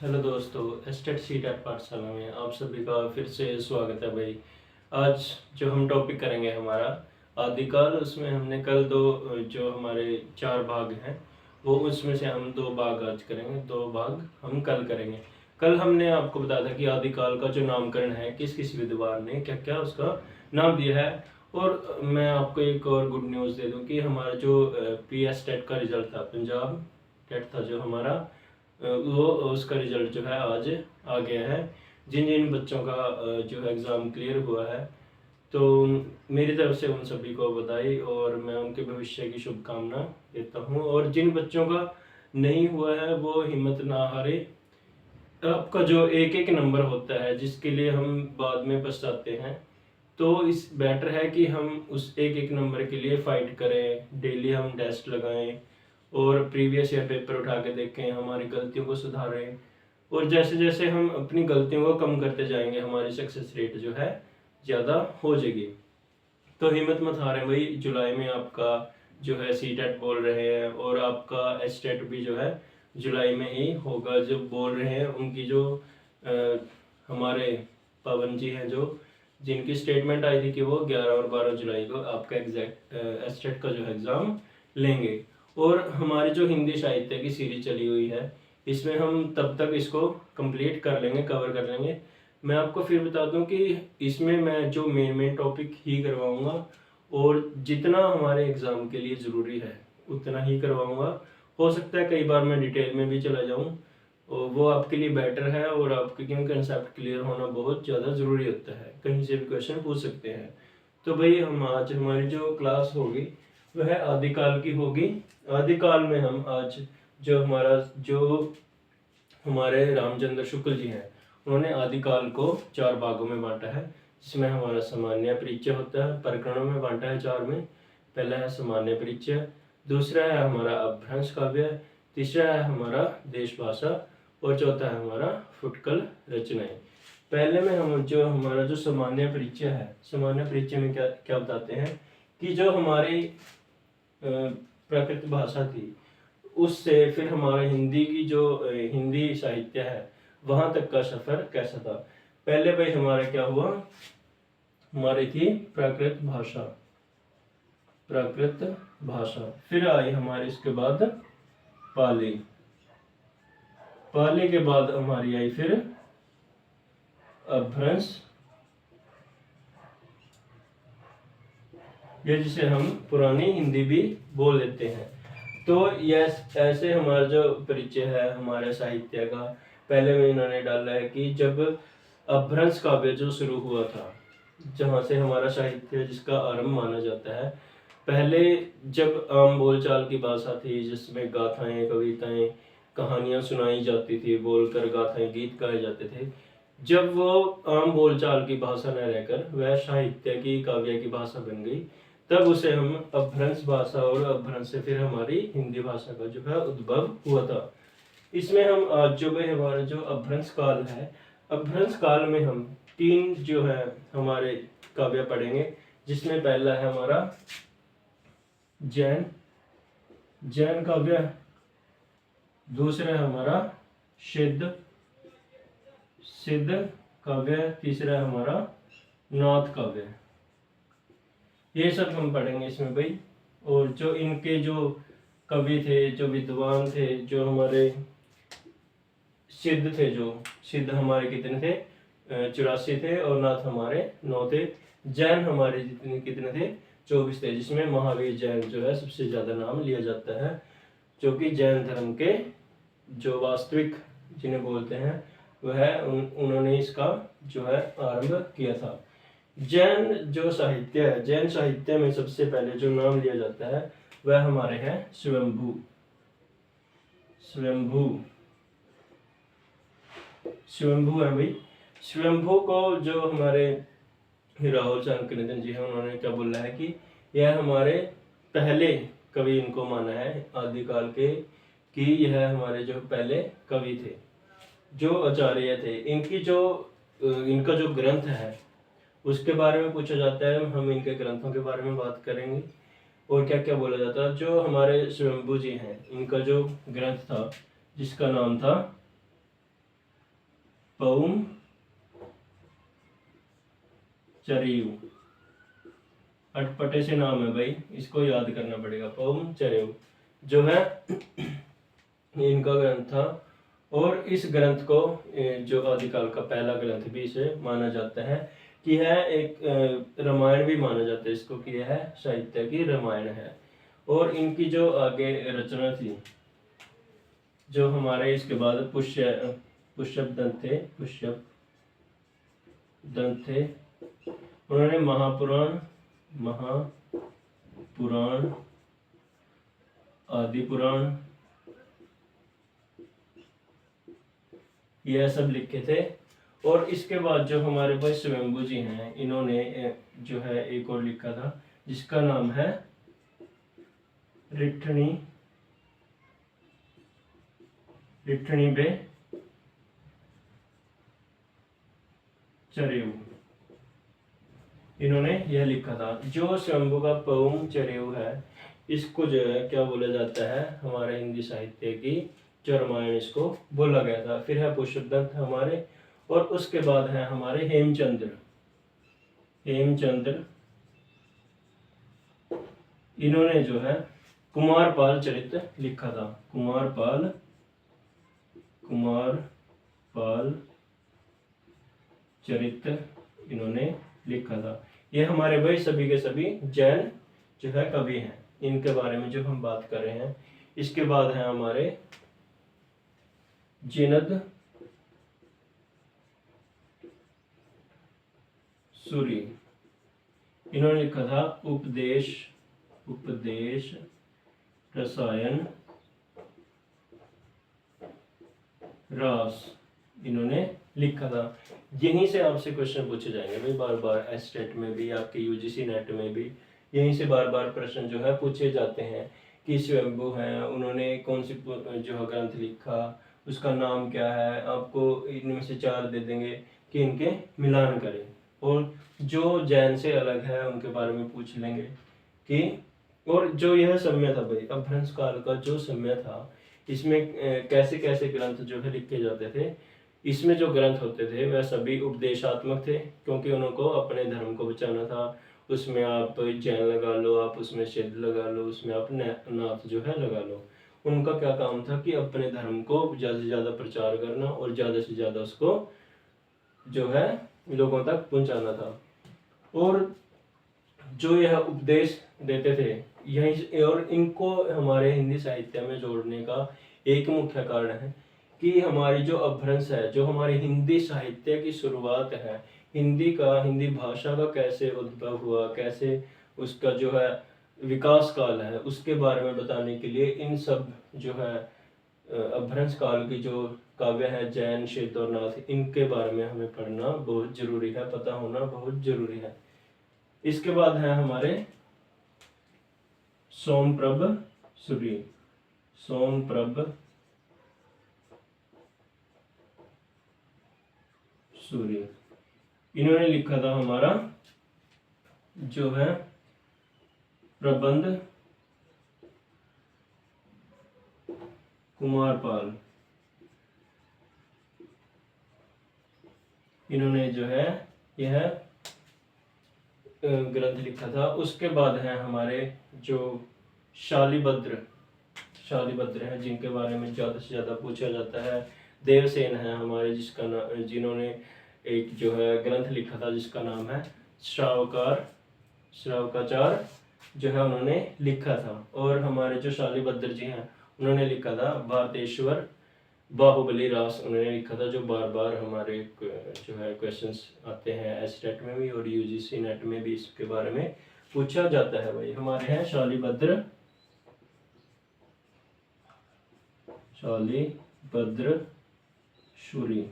Hello दोस्तों, estate CTET पाठशाला में आप सभी का फिर से स्वागत है भाई। आज जो हम टॉपिक करेंगे हमारा आदिकाल, उसमें हमने कल जो हमारे 4 भाग हैं वो उसमें से हम 2 भाग आज करेंगे, 2 भाग हम कल करेंगे। कल हमने आपको बताया था कि आदिकाल का जो नामकरण है किस किस विद्वान ने क्या क्या उसका नाम दिया है। और मैं आपको एक और गुड न्यूज़ दे दूं कि हमारा जो PS टेट का रिजल्ट था, पंजाब टेट था जो हमारा, वो उसका रिजल्ट जो है आज आ गया है। जिन जिन बच्चों का जो एग्ज़ाम क्लियर हुआ है, तो मेरी तरफ से उन सभी को बधाई और मैं उनके भविष्य की शुभकामना देता हूँ। और जिन बच्चों का नहीं हुआ है वो हिम्मत ना हारे। आपका जो एक एक नंबर होता है जिसके लिए हम बाद में पछताते हैं, तो इस बेटर है कि हम उस एक एक नंबर के लिए फाइट करें, डेली हम टेस्ट लगाएं और प्रीवियस ईयर पेपर उठा के देखें, हमारी गलतियों को सुधारें। और जैसे जैसे हम अपनी गलतियों को कम करते जाएंगे हमारी सक्सेस रेट जो है ज़्यादा हो जाएगी। तो हिम्मत मत हारें भाई। जुलाई में आपका जो है सीटेट बोल रहे हैं और आपका एस्टेट भी जो है जुलाई में ही होगा। जो बोल रहे हैं उनकी जो अ, हमारे पवन जी हैं, जो जिनकी स्टेटमेंट आई थी कि वो 11 और 12 जुलाई को आपका एग्जैक्ट एस्टेट का जो एग्ज़ाम लेंगे। और हमारी जो हिंदी साहित्य की सीरीज चली हुई है, इसमें हम तब तक इसको कंप्लीट कर लेंगे, कवर कर लेंगे। मैं आपको फिर बता दूं कि इसमें मैं जो मेन टॉपिक ही करवाऊंगा और जितना हमारे एग्ज़ाम के लिए ज़रूरी है उतना ही करवाऊंगा। हो सकता है कई बार मैं डिटेल में भी चला जाऊं, और वो आपके लिए बेटर है। और आपके क्योंकि कंसेप्ट क्लियर होना बहुत ज़्यादा ज़रूरी होता है, कहीं से भी क्वेश्चन पूछ सकते हैं। तो भाई हम आज हमारी जो क्लास होगी वह आदिकाल की होगी। आदिकाल में हम आज जो हमारे रामचंद्र शुक्ल जी हैं, उन्होंने आदिकाल को 4 भागों में बांटा है। जिसमें हमारा सामान्य परिचय होता है, प्रकरणों में बांटा है 4 में। पहला है सामान्य परिचय, दूसरा है हमारा अपभ्रंश काव्य, तीसरा है हमारा देश भाषा और चौथा है हमारा फुटकल रचनाएं। पहले में हम जो हमारा जो सामान्य परिचय है, सामान्य परिचय में क्या क्या बताते हैं कि जो हमारी प्राकृत भाषा थी, उससे फिर हमारा हिंदी की जो हिंदी साहित्य है वहां तक का सफर कैसा था। पहले भाई हमारा क्या हुआ, हमारी थी प्राकृत भाषा, प्राकृत भाषा। फिर आई हमारी इसके बाद पाली, पाली के बाद हमारी आई फिर अपभ्रंश, ये जिसे हम पुरानी हिंदी भी बोल लेते हैं। तो यस, ऐसे हमारा जो परिचय है हमारे साहित्य का, पहले में इन्होंने डाला है कि जब अपभ्रंश काव्य जो शुरू हुआ था, जहाँ से हमारा साहित्य जिसका आरंभ माना जाता है। पहले जब आम बोलचाल की भाषा थी जिसमें गाथाएं, कविताएं, कहानियां सुनाई जाती थी, बोलकर गाथाएं, गीत गाए जाते थे। जब वो आम बोलचाल की भाषा न रहकर वह साहित्य की, काव्य की भाषा बन गई, तब उसे हम अपभ्रंश भाषा, और अपभ्रंश से फिर हमारी हिंदी भाषा का जो है उद्भव हुआ था। इसमें हम आज जो है हमारा जो अपभ्रंश काल है, अपभ्रंश काल में हम 3 जो है हमारे काव्य पढ़ेंगे। जिसमें पहला है हमारा जैन, जैन काव्य, दूसरा है हमारा सिद्ध, सिद्ध काव्य, तीसरा है हमारा नाथ काव्य। ये सब हम पढ़ेंगे इसमें भाई। और जो इनके जो कवि थे, जो विद्वान थे, जो हमारे सिद्ध थे, जो सिद्ध हमारे कितने थे, 84 थे, और नाथ हमारे 9 थे। जैन हमारे जितने कितने थे, 24 थे, जिसमें महावीर जैन जो है सबसे ज्यादा नाम लिया जाता है, जो कि जैन धर्म के जो वास्तविक जिन्हें बोलते हैं वह उन्होंने इसका जो है आरंभ किया था। जैन जो साहित्य है, जैन साहित्य में सबसे पहले जो नाम लिया जाता है वह हमारे हैं स्वयंभू, स्वयंभू, स्वयंभू है भाई। स्वयंभू को जो हमारे राहुल चाणक्यनंदन जी हैं, उन्होंने क्या बोला है कि यह हमारे पहले कवि इनको माना है आदिकाल के, कि यह हमारे जो पहले कवि थे, जो आचार्य थे। इनकी जो इनका जो ग्रंथ है उसके बारे में पूछा जाता है, हम इनके ग्रंथों के बारे में बात करेंगे। और क्या क्या बोला जाता है, जो हमारे स्वयंभू जी हैं, इनका जो ग्रंथ था जिसका नाम था पौम चरेयू, अटपटे से नाम है भाई, इसको याद करना पड़ेगा। पौम चरेयू जो है इनका ग्रंथ था, और इस ग्रंथ को जो आदिकाल का पहला ग्रंथ भी इसे माना जाता है कि है एक रामायण भी माना जाता है इसको, कि यह साहित्य की रामायण है। और इनकी जो आगे रचना थी, जो हमारे इसके बाद पुष्यप दंत थे, उन्होंने महापुराण, आदि पुराण, यह सब लिखे थे। और इसके बाद जो हमारे भाई स्वयंभू जी हैं, इन्होंने जो है एक और लिखा था जिसका नाम है रिठणी बे चरेऊ, इन्होंने यह लिखा था। जो स्वयंभू का पौम चरेऊ है, इसको जो है क्या बोला जाता है, हमारे हिंदी साहित्य की जो रामायण इसको बोला गया था। फिर है पुष्पदंत हमारे, और उसके बाद है हमारे हेमचंद्र, इन्होंने जो है कुमारपाल चरित लिखा था। कुमारपाल चरित इन्होंने लिखा था। ये हमारे भाई सभी के सभी जैन जो है कवि हैं, इनके बारे में जो हम बात कर रहे हैं। इसके बाद है हमारे जिनद सूरी, इन्होंने लिखा था उपदेश रसायन रास, इन्होंने लिखा था। यहीं से आपसे क्वेश्चन पूछे जाएंगे भाई बार बार, एसटेट में भी, आपके यूजीसी नेट में भी यहीं से बार बार प्रश्न जो है पूछे जाते हैं कि स्वयंभू हैं, उन्होंने कौन सी जो है ग्रंथ लिखा, उसका नाम क्या है। आपको इनमें से 4 दे देंगे कि इनके मिलान करें, और जो जैन से अलग है उनके बारे में पूछ लेंगे कि, और जो यह समय था भाई अपभ्रंश काल का जो समय था, इसमें कैसे कैसे ग्रंथ जो है लिखे जाते थे। इसमें जो ग्रंथ होते थे वह सभी उपदेशात्मक थे, क्योंकि उनको अपने धर्म को बचाना था। उसमें आप जैन लगा लो, आप उसमें सिद्ध लगा लो, उसमें आप नाथ जो है लगा लो। उनका क्या काम था कि अपने धर्म को ज़्यादा से ज़्यादा प्रचार करना और ज़्यादा से ज़्यादा उसको जो है लोगों तक पहुंचाना था। और जो यह उपदेश देते थे यही, और इनको हमारे हिंदी साहित्य में जोड़ने का एक मुख्य कारण है कि हमारी जो अपभ्रंश है, जो हमारी हिंदी साहित्य की शुरुआत है, हिंदी भाषा का कैसे उद्भव हुआ, कैसे उसका जो है विकास काल है, उसके बारे में बताने के लिए इन सब जो है अपभ्रंश काल की जो काव्य है जैन, सिद्ध और नाथ, इनके बारे में हमें पढ़ना बहुत जरूरी है, पता होना बहुत जरूरी है। इसके बाद है हमारे सोमप्रभ सूरी, इन्होंने लिखा था हमारा जो है प्रबंध कुमारपाल, इन्होंने जो है यह ग्रंथ लिखा था। उसके बाद है हमारे जो शालिभद्र है, जिनके बारे में ज़्यादा से ज़्यादा पूछा जाता है। देवसेन है हमारे, जिन्होंने एक जो है ग्रंथ लिखा था जिसका नाम है श्रावकाचार जो है उन्होंने लिखा था। और हमारे जो शालिभद्र जी हैं उन्होंने लिखा था भारतेश्वर बाहुबली रास, उन्होंने लिखा था, जो बार बार हमारे जो है क्वेश्चंस आते हैं एसटेट में भी और यूजीसी नेट में भी इसके बारे में पूछा जाता है। भाई हमारे हैं शालिभद्र सूरी,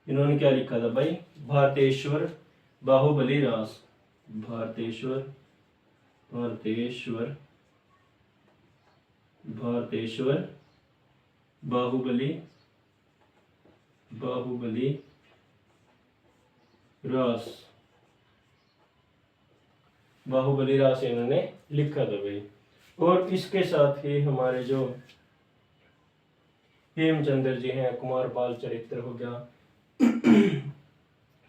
इन्होंने क्या लिखा था भाई, भारतेश्वर बाहुबली रास, भारतेश्वर बाहुबली रास इन्होंने लिखा था भाई। और इसके साथ ही हमारे जो हेमचंद्र जी हैं, कुमार बाल चरित्र हो गया,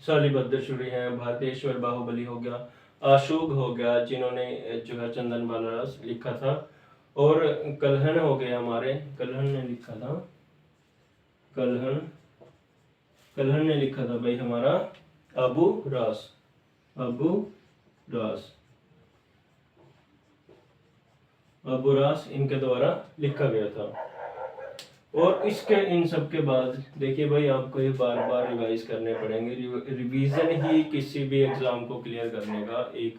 शालिभद्र शुरी हैं, भारतेश्वर बाहुबली हो गया, आशुग हो गया जिन्होंने जो है चंदन बालारस लिखा था, और कल्हण हो गए हमारे, कल्हण ने लिखा था, कल्हण कल्हण ने लिखा था भाई हमारा अबू रास, अबू रास, अबू रास इनके द्वारा लिखा गया था। और इसके इन सब के बाद देखिए भाई आपको ये बार बार रिवाइज करने पड़ेंगे। रिवीजन ही किसी भी एग्जाम को क्लियर करने का एक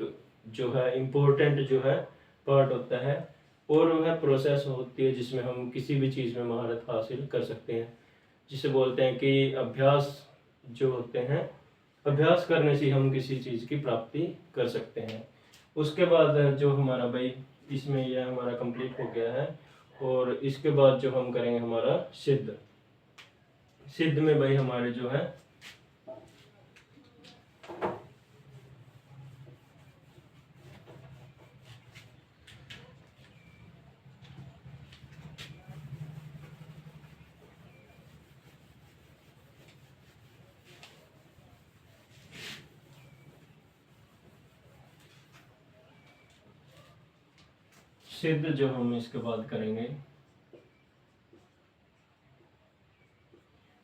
जो है इम्पोर्टेंट जो है पार्ट होता है, और वह प्रोसेस होती है जिसमें हम किसी भी चीज़ में महारत हासिल कर सकते हैं, जिसे बोलते हैं कि अभ्यास जो होते हैं, अभ्यास करने से हम किसी चीज़ की प्राप्ति कर सकते हैं। उसके बाद जो हमारा भाई इसमें यह हमारा कंप्लीट हो गया है, और इसके बाद जो हम करेंगे हमारा सिद्ध। सिद्ध में भाई हमारे जो है सिद्ध जो हम इसके बाद करेंगे,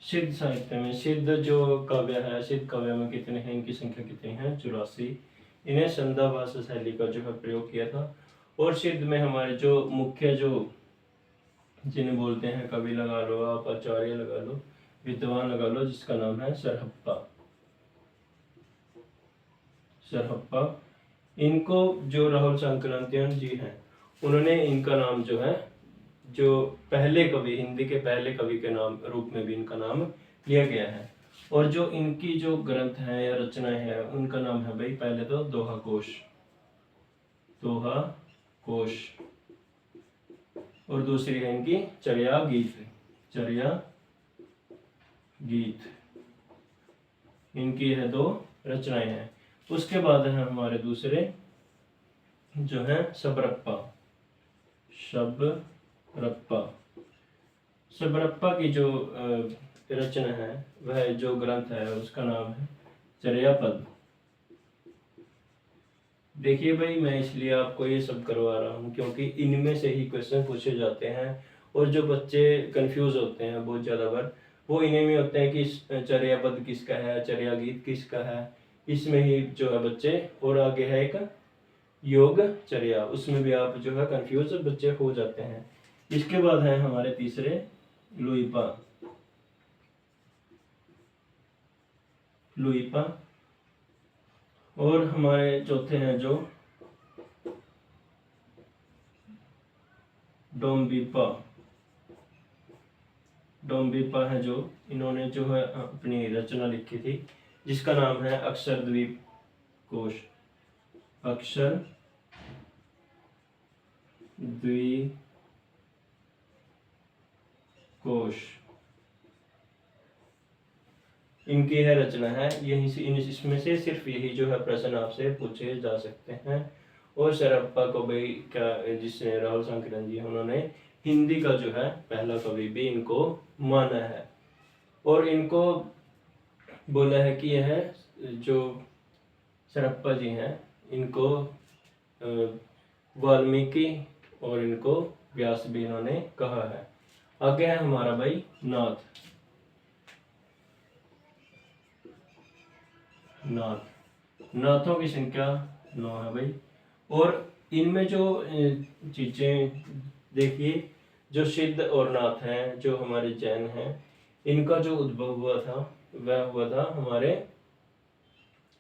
सिद्ध साहित्य में सिद्ध जो काव्य है, सिद्ध काव्य में कितने हैं, इनकी संख्या कितनी है, 84। इन्हें संध्या भाषा शैली का जो है प्रयोग किया था। और सिद्ध में हमारे जो मुख्य जो जिन्हें बोलते हैं कवि लगा लो आप, आचार्य लगा लो, विद्वान लगा लो, जिसका नाम है सरहप्पा, सरहप्पा। इनको जो राहुल संक्रांतियन जी हैं उन्होंने इनका नाम जो है, जो पहले कवि, हिंदी के पहले कवि के नाम रूप में भी इनका नाम लिया गया है। और जो इनकी जो ग्रंथ हैं या रचनाएं हैं उनका नाम है भाई पहले तो दोहा कोश, दोहा कोश, और दूसरी है इनकी चर्या गीत, चर्या गीत, इनकी है 2 रचनाएं हैं। उसके बाद है हमारे दूसरे जो है शबरप्पा, शबरप्पा। शबरप्पा की जो रचना है, वह जो ग्रंथ है उसका नाम है चर्यापद। देखिए भाई मैं इसलिए आपको ये सब करवा रहा हूँ क्योंकि इनमें से ही क्वेश्चन पूछे जाते हैं, और जो बच्चे कंफ्यूज होते हैं बहुत ज़्यादा बार, वो इन्हीं में होते हैं कि चर्यापद किसका है, चर्या गीत किसका है, इसमें ही जो है बच्चे। और आगे है एक योग चर्या, उसमें भी आप जो है कंफ्यूज बच्चे हो जाते हैं। इसके बाद है हमारे तीसरे लुइपा, लुइपा। और हमारे चौथे हैं जो डोम्बिपा, डोम्बिपा है जो इन्होंने जो है अपनी रचना लिखी थी, जिसका नाम है अक्षरद्वीप कोश, अक्षर द्वीप कोश, इनकी है रचना है। यही से इसमें से सिर्फ यही जो है प्रश्न आपसे पूछे जा सकते हैं। और सरप्पा को भाई क्या, जिसने राहुल संकरन जी उन्होंने हिंदी का जो है पहला कवि भी इनको माना है, और इनको बोला है कि यह जो सरप्पा जी हैं इनको वाल्मीकि और इनको व्यास भी इन्होंने कहा है। आगे है हमारा भाई नाथ, नाथ, नाथों की संख्या 9 है भाई। और इनमें जो चीजें देखिए, जो सिद्ध और नाथ हैं जो हमारे जैन हैं, इनका जो उद्भव हुआ था वह हुआ था हमारे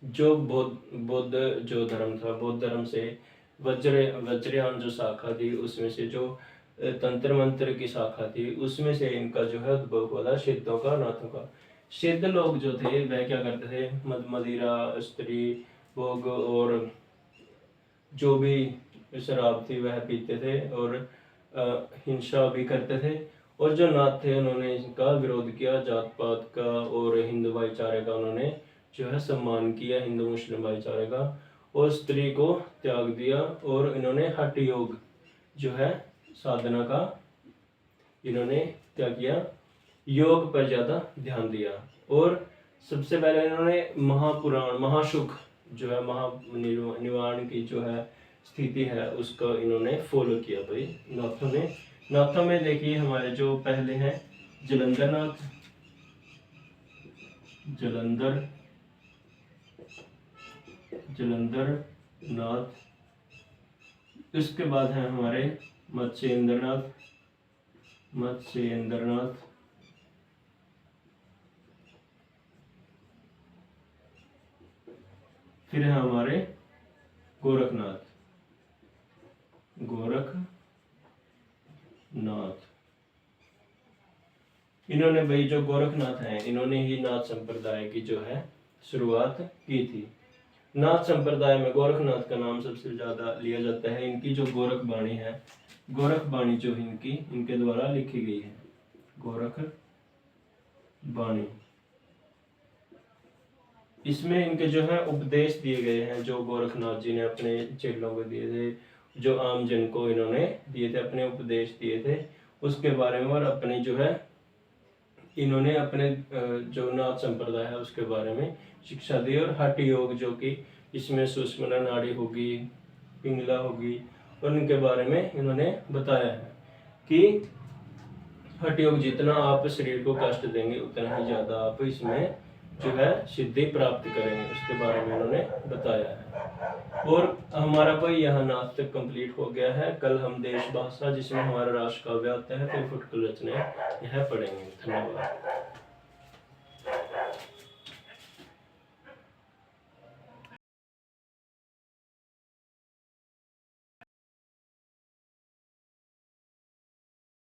जो बौद्ध जो धर्म था, बौद्ध धर्म से वज्रयान जो शाखा थी उसमें से जो तंत्र मंत्र की शाखा थी उसमें से इनका जो है उद्भव हुआ था सिद्धों का, नाथों का। सिद्ध लोग जो थे वह क्या करते थे, मद मदिरा, स्त्री भोग और जो भी शराब थी वह पीते थे, और हिंसा भी करते थे। और जो नाथ थे उन्होंने इनका विरोध किया, जात पात का और हिंदू भाईचारे का उन्होंने जो है सम्मान किया, हिंदू मुस्लिम भाईचारे का, और स्त्री को त्याग दिया। और इन्होंने हठ योग जो है साधना का इन्होंने क्या किया, योग पर ज़्यादा ध्यान दिया। और सबसे पहले इन्होंने महापुराण, महासुख जो है, महानिर्वाण की जो है स्थिति है, उसको इन्होंने फॉलो किया भाई नाथों में। नाथों में देखिए हमारे जो पहले हैं जलंधर नाथ, जलंधर नाथ, उसके बाद है हमारे मत्स्येंद्रनाथ, फिर है हमारे गोरखनाथ, इन्होंने भाई जो गोरखनाथ हैं, इन्होंने ही नाथ संप्रदाय की जो है शुरुआत की थी। नाथ संप्रदाय में गोरखनाथ का नाम सबसे ज्यादा लिया जाता है। इनकी जो गोरख बाणी है, गोरख बाणी जो इनके द्वारा लिखी गई है, गोरख बाणी, इसमें इनके जो है उपदेश दिए गए हैं, जो गोरखनाथ जी ने अपने चेलों को दिए थे, जो आम जन को इन्होंने दिए थे, अपने उपदेश दिए थे उसके बारे में, और अपने जो है इन्होंने अपने जो नाथ संप्रदाय है उसके बारे में शिक्षा दी। और हठ योग जो कि इसमें सुषुम्ना नाड़ी होगी, पिंगला होगी, और उनके बारे में इन्होंने बताया है कि हठ योग जितना आप शरीर को कष्ट देंगे उतना ही ज्यादा आप इसमें जो है सिद्धि प्राप्त करेंगे, उसके बारे में उन्होंने बताया है। और हमारा भाई यहाँ नाथ तक कंप्लीट हो गया है। कल हम देश भाषा, जिसमें हमारा राष्ट्र काव्य आता है, फिर फुटकुल रचना यह पढ़ेंगे। धन्यवाद।